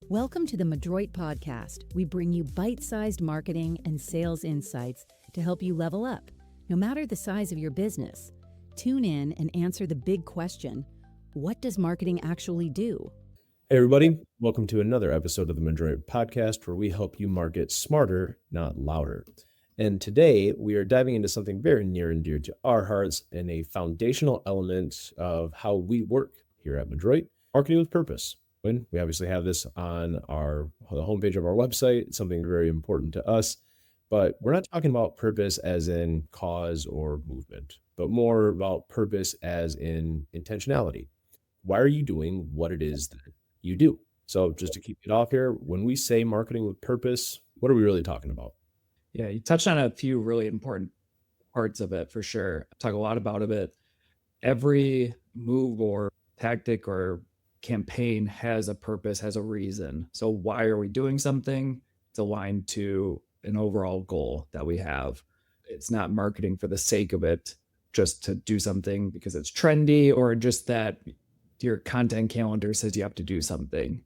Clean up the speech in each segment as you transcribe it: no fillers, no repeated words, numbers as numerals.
Welcome to the Madroit Podcast. We bring you bite-sized marketing and sales insights to help you level up, no matter the size of your business. Tune in and answer the big question, what does marketing actually do? Hey everybody, welcome to another episode of the Madroit Podcast where we help you market smarter, not louder. And today we are diving into something very near and dear to our hearts and a foundational element of how we work here at Madroit, marketing with purpose. When we obviously have this on the homepage of our website, it's something very important to us, but we're not talking about purpose as in cause or movement, but more about purpose as in intentionality. Why are you doing what it is that you do? So just to keep it off here, when we say marketing with purpose, what are we really talking about? Yeah, you touched on a few really important parts of it for sure. I talk a lot about it. Every move or tactic or campaign has a purpose, has a reason. So why are we doing something? It's aligned to an overall goal that we have. It's not marketing for the sake of it, just to do something because it's trendy or just that your content calendar says you have to do something.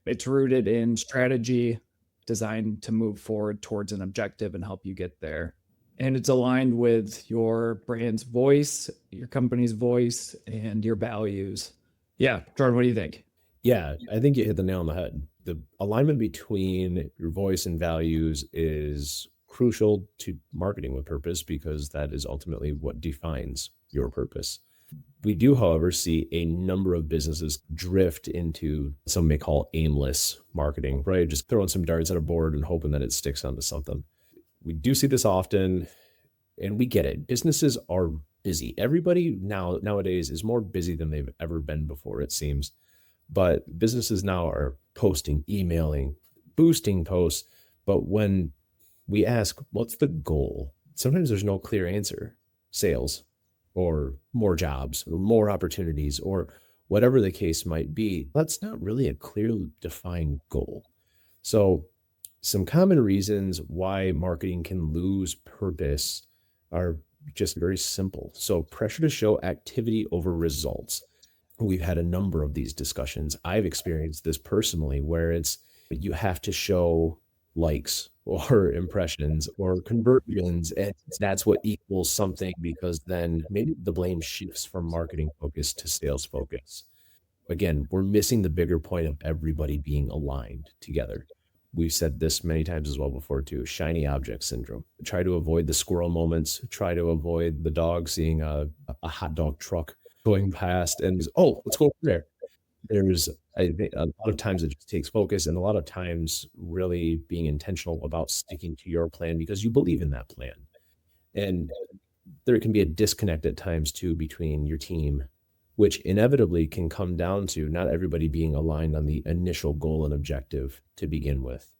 It's rooted in strategy, designed to move forward towards an objective and help you get there. And it's aligned with your brand's voice, your company's voice, and your values. Yeah, Jordan, what do you think? Yeah, I think you hit the nail on the head. The alignment between your voice and values is crucial to marketing with purpose because that is ultimately what defines your purpose. We do, however, see a number of businesses drift into some may call aimless marketing, right? Just throwing some darts at a board and hoping that it sticks onto something. We do see this often, and we get it. Businesses are busy. Everybody nowadays is more busy than they've ever been before, it seems. But businesses now are posting, emailing, boosting posts. But when we ask, what's the goal? Sometimes there's no clear answer. Sales, or more jobs, or more opportunities, or whatever the case might be. That's not really a clearly defined goal. So some common reasons why marketing can lose purpose are just very simple. So pressure to show activity over results. We've had a number of these discussions. I've experienced this personally where it's you have to show likes or impressions or conversions, and that's what equals something, because then maybe the blame shifts from marketing focus to sales focus. Again, we're missing the bigger point of everybody being aligned together. We've said this many times as well before too, shiny object syndrome. Try to avoid the squirrel moments, try to avoid the dog seeing a hot dog truck going past and let's go over there. I think a lot of times it just takes focus, and a lot of times really being intentional about sticking to your plan because you believe in that plan. And there can be a disconnect at times too between your team, which inevitably can come down to not everybody being aligned on the initial goal and objective to begin with.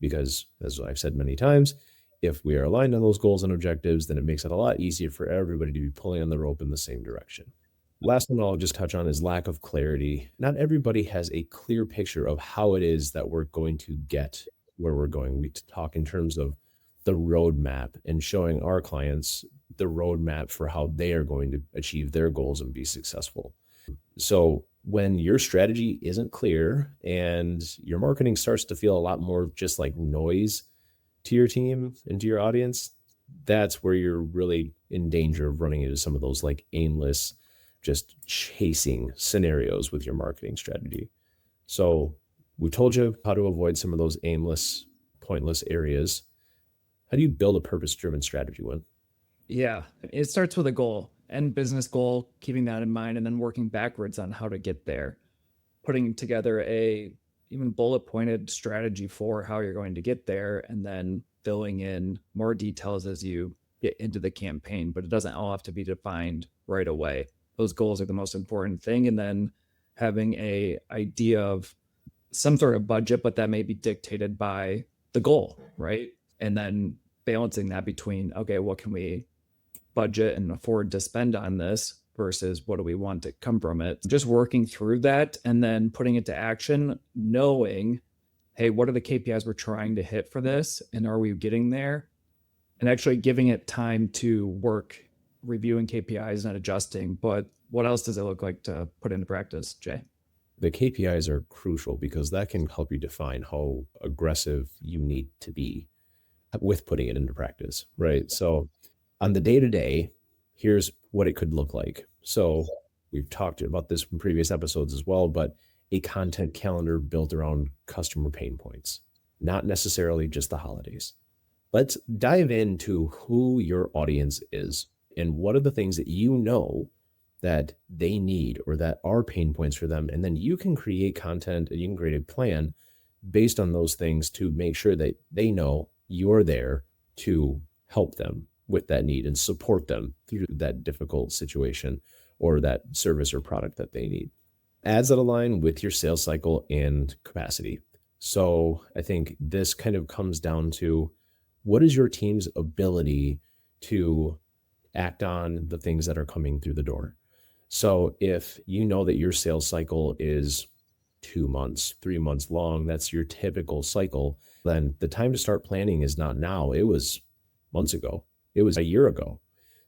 Because as I've said many times, if we are aligned on those goals and objectives, then it makes it a lot easier for everybody to be pulling on the rope in the same direction. Last one I'll just touch on is lack of clarity. Not everybody has a clear picture of how it is that we're going to get where we're going. We talk in terms of the roadmap and showing our clients the roadmap for how they are going to achieve their goals and be successful. So when your strategy isn't clear and your marketing starts to feel a lot more just like noise to your team and to your audience, that's where you're really in danger of running into some of those like aimless, just chasing scenarios with your marketing strategy. So we told you how to avoid some of those aimless, pointless areas. How do you build a purpose-driven strategy, Win? Yeah, it starts with a goal and business goal, keeping that in mind, and then working backwards on how to get there. Putting together a even bullet pointed strategy for how you're going to get there, and then filling in more details as you get into the campaign, but it doesn't all have to be defined right away. Those goals are the most important thing. And then having a idea of some sort of budget, but that may be dictated by the goal, right? And then balancing that between, okay, what can we budget and afford to spend on this versus what do we want to come from it? Just working through that and then putting it to action, knowing, hey, what are the KPIs we're trying to hit for this? And are we getting there? And actually giving it time to work, reviewing KPIs and adjusting. But what else does it look like to put into practice, Jay? The KPIs are crucial because that can help you define how aggressive you need to be with putting it into practice, right? So on the day-to-day, here's what it could look like. So we've talked about this in previous episodes as well, but a content calendar built around customer pain points, not necessarily just the holidays. Let's dive into who your audience is and what are the things that you know that they need or that are pain points for them. And then you can create content and you can create a plan based on those things to make sure that they know you're there to help them with that need and support them through that difficult situation or that service or product that they need. Ads that align with your sales cycle and capacity. So I think this kind of comes down to what is your team's ability to act on the things that are coming through the door. So if you know that your sales cycle is 2 months, 3 months long, that's your typical cycle, then the time to start planning is not now. It was months ago. It was a year ago.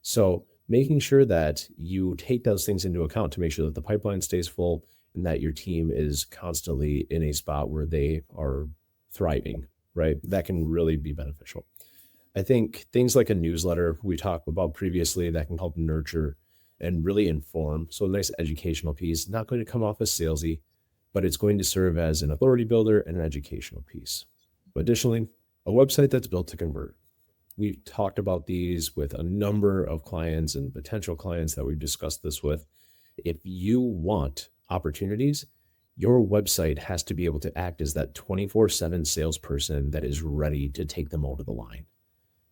So making sure that you take those things into account to make sure that the pipeline stays full and that your team is constantly in a spot where they are thriving, right? That can really be beneficial. I think things like a newsletter we talked about previously that can help nurture and really inform. So a nice educational piece, not going to come off as salesy, but it's going to serve as an authority builder and an educational piece. Additionally, a website that's built to convert. We've talked about these with a number of clients and potential clients that we've discussed this with. If you want opportunities, your website has to be able to act as that 24/7 salesperson that is ready to take them over the line.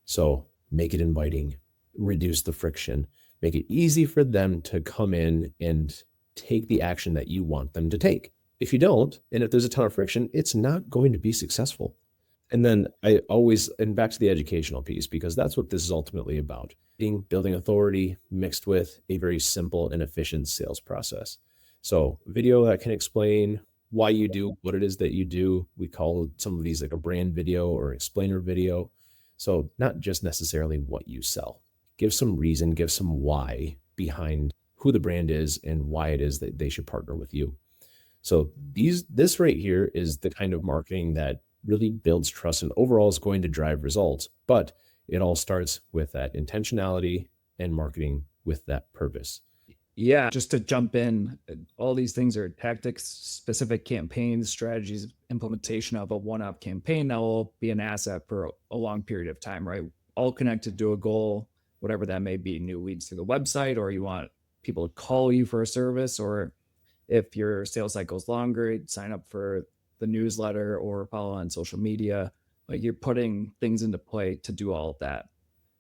So make it inviting, reduce the friction, make it easy for them to come in and take the action that you want them to take. If you don't, and if there's a ton of friction, it's not going to be successful. And then and back to the educational piece, because that's what this is ultimately about. Building authority mixed with a very simple and efficient sales process. So video that can explain why you do what it is that you do. We call some of these like a brand video or explainer video. So not just necessarily what you sell. Give some reason, give some why behind who the brand is and why it is that they should partner with you. So this right here is the kind of marketing that really builds trust and overall is going to drive results. But it all starts with that intentionality and marketing with that purpose. Yeah, just to jump in, all these things are tactics, specific campaigns, strategies, implementation of a one-off campaign that will be an asset for a long period of time, right? All connected to a goal, whatever that may be, new leads through the website, or you want people to call you for a service, or if your sales cycle is longer, sign up for the newsletter or follow on social media. Like you're putting things into play to do all of that.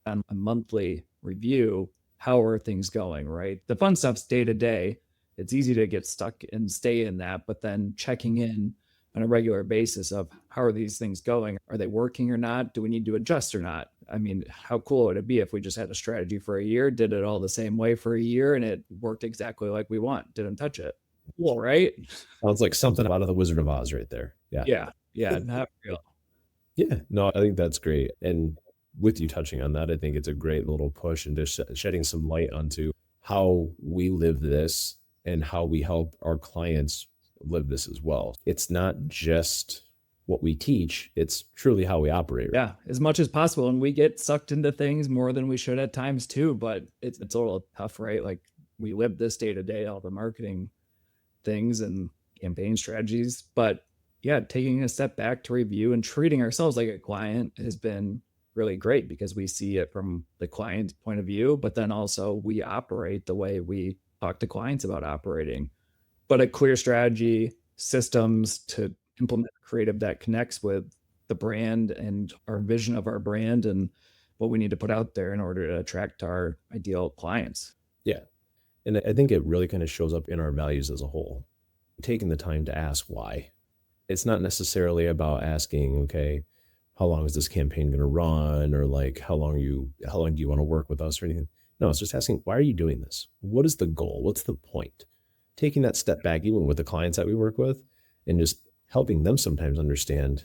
On a monthly review, how are things going, right? The fun stuff's day to day. It's easy to get stuck and stay in that, but then checking in on a regular basis of how are these things going? Are they working or not? Do we need to adjust or not? I mean, how cool would it be if we just had a strategy for a year, did it all the same way for a year, and it worked exactly like we want, didn't touch it? Cool, right? Sounds like something out of the Wizard of Oz right there. Yeah, not real. Yeah, no, I think that's great. And with you touching on that, I think it's a great little push and just shedding some light onto how we live this and how we help our clients live this as well. It's not just what we teach, it's truly how we operate. Yeah, as much as possible. And we get sucked into things more than we should at times too, but it's a little tough, right? Like we live this day to day, all the marketing things and campaign strategies. But yeah, taking a step back to review and treating ourselves like a client has been really great because we see it from the client's point of view, but then also we operate the way we talk to clients about operating. But a clear strategy, systems to implement creative that connects with the brand and our vision of our brand and what we need to put out there in order to attract our ideal clients. Yeah. And I think it really kind of shows up in our values as a whole. Taking the time to ask why. It's not necessarily about asking, okay, how long is this campaign going to run? Or like, how long do you want to work with us or anything? No, it's just asking, why are you doing this? What is the goal? What's the point? Taking that step back, even with the clients that we work with, and just helping them sometimes understand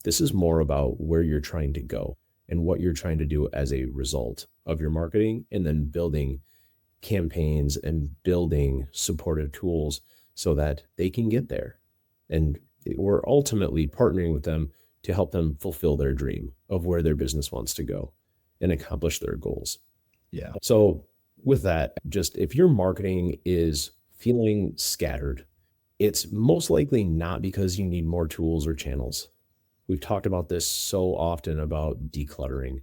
this is more about where you're trying to go and what you're trying to do as a result of your marketing, and then building campaigns and building supportive tools so that they can get there. And we're ultimately partnering with them to help them fulfill their dream of where their business wants to go and accomplish their goals. Yeah. So with that, just if your marketing is feeling scattered, it's most likely not because you need more tools or channels. We've talked about this so often about decluttering,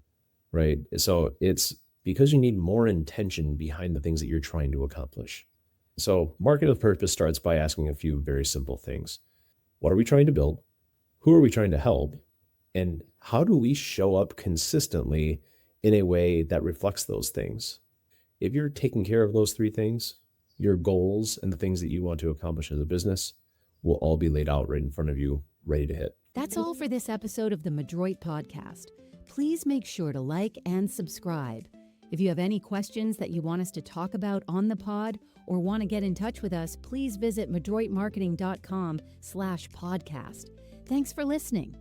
right? So it's because you need more intention behind the things that you're trying to accomplish. So marketing with purpose starts by asking a few very simple things. What are we trying to build? Who are we trying to help? And how do we show up consistently in a way that reflects those things? If you're taking care of those three things, your goals and the things that you want to accomplish as a business will all be laid out right in front of you, ready to hit. That's all for this episode of the Madroit Podcast. Please make sure to like and subscribe. If you have any questions that you want us to talk about on the pod or want to get in touch with us, please visit madroitmarketing.com/podcast. Thanks for listening.